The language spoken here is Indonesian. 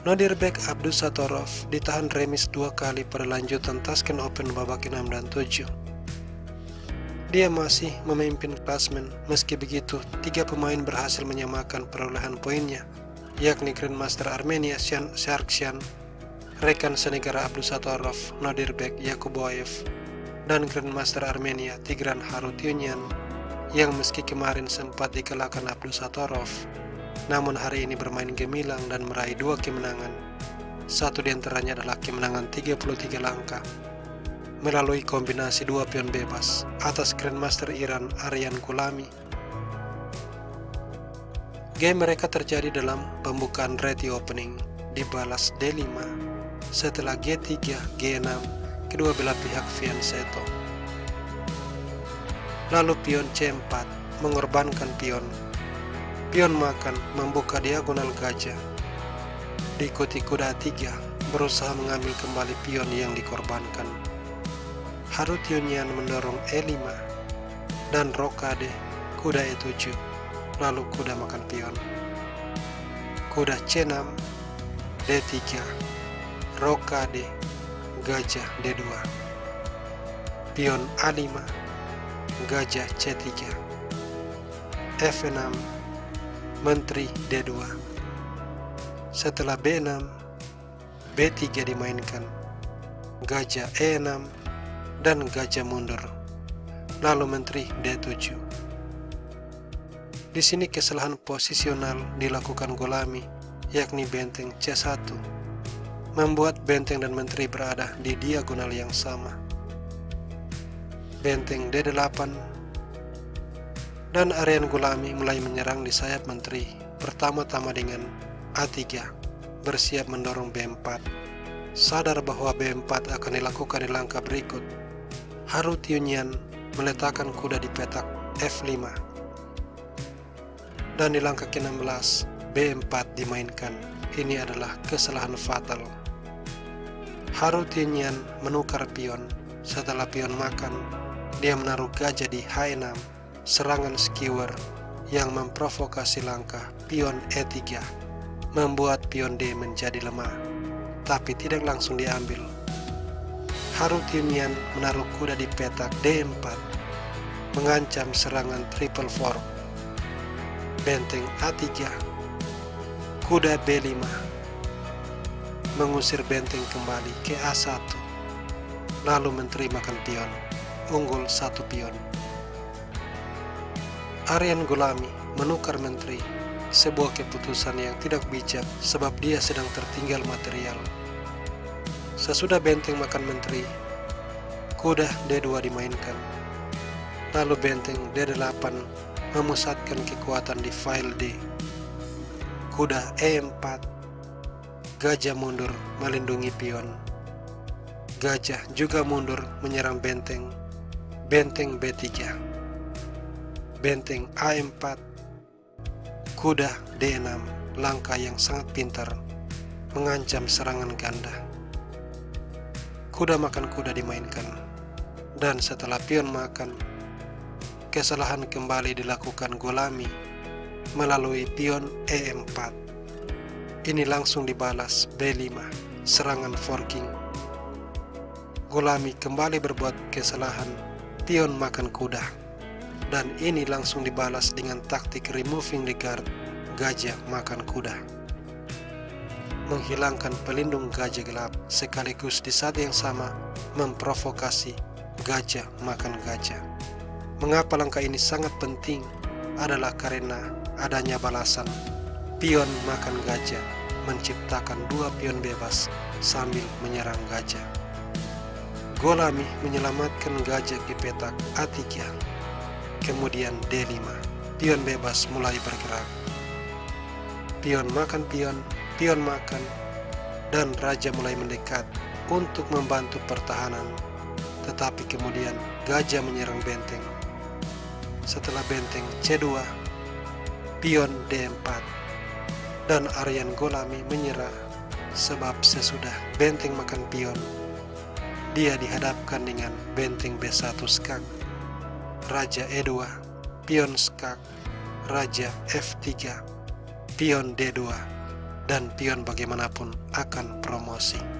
Nodirbek Abdusattorov ditahan remis 2 kali pada lanjutan Tashkent Open babak 6 dan 7. Dia masih memimpin klasemen, meski begitu 3 pemain berhasil menyamakan perolehan poinnya, yakni Grandmaster Armenia Shan Sharksyan, rekan senegara Abdusattorov Nodirbek Yakuboyev, dan Grandmaster Armenia Tigran Harutyunyan, yang meski kemarin sempat dikalahkan Abdusattorov, namun hari ini bermain gemilang dan meraih 2 kemenangan. Satu diantaranya adalah kemenangan 33 langkah melalui kombinasi 2 pion bebas atas Grandmaster Iran Aryan Gulami. Game mereka terjadi dalam pembukaan ready opening, dibalas D5 setelah G3, G6 kedua belah pihak fianchetto. Lalu pion C4 mengorbankan pion. Pion makan membuka diagonal gajah. Diikuti kuda A3 berusaha mengambil kembali pion yang dikorbankan. Harutyunyan mendorong E5 dan rokade kuda E7. Lalu kuda makan pion. Kuda C6, D3, rokade, gajah D2. Pion A5, gajah C3, F6, menteri D2. Setelah B6, B3 dimainkan, gajah E6 dan gajah mundur, lalu menteri D7. Di sini kesalahan posisional dilakukan Gulami, yakni benteng C1, membuat benteng dan menteri berada di diagonal yang sama. Benteng D8 dan Aryan Gulami mulai menyerang di sayap menteri, pertama-tama dengan A3, bersiap mendorong B4. Sadar bahwa B4 akan dilakukan di langkah berikut, Harutyunyan meletakkan kuda di petak F5. Dan di langkah ke-16, B4 dimainkan. Ini adalah kesalahan fatal. Harutyunyan menukar pion. Setelah pion makan, dia menaruh gajah di H6, serangan skewer yang memprovokasi langkah pion E3, membuat pion D menjadi lemah, tapi tidak langsung diambil. Harutyunyan menaruh kuda di petak D4, mengancam serangan triple fork. Benteng A3, kuda B5, mengusir benteng kembali ke A1, lalu menteri makan pion, unggul 1 pion. Aryan Gulami menukar menteri, sebuah keputusan yang tidak bijak sebab dia sedang tertinggal material. Sesudah benteng makan menteri, kuda D2 dimainkan. Lalu benteng D8 memusatkan kekuatan di file D. Kuda E4, gajah mundur melindungi pion. Gajah juga mundur menyerang benteng. Benteng B3, benteng A4, kuda D6, langkah yang sangat pintar, mengancam serangan ganda. Kuda makan kuda dimainkan, dan setelah pion makan, kesalahan kembali dilakukan Gulami melalui pion E4. Ini langsung dibalas B5, serangan forking. Gulami kembali berbuat kesalahan, pion makan kuda, dan ini langsung dibalas dengan taktik removing the guard, gajah makan kuda, menghilangkan pelindung gajah gelap, sekaligus di saat yang sama memprovokasi gajah makan gajah. Mengapa langkah ini sangat penting adalah karena adanya balasan pion makan gajah menciptakan 2 pion bebas sambil menyerang gajah. Gulami menyelamatkan gajah di petak A3. Kemudian D5, pion bebas mulai bergerak. Pion makan pion makan, dan raja mulai mendekat untuk membantu pertahanan. Tetapi kemudian gajah menyerang benteng. Setelah benteng C2, pion D4, dan Aryan Gulami menyerah sebab sesudah benteng makan pion, dia dihadapkan dengan benteng B1 skak, raja E2, pion skak, raja F3, pion D2, dan pion bagaimanapun akan promosi.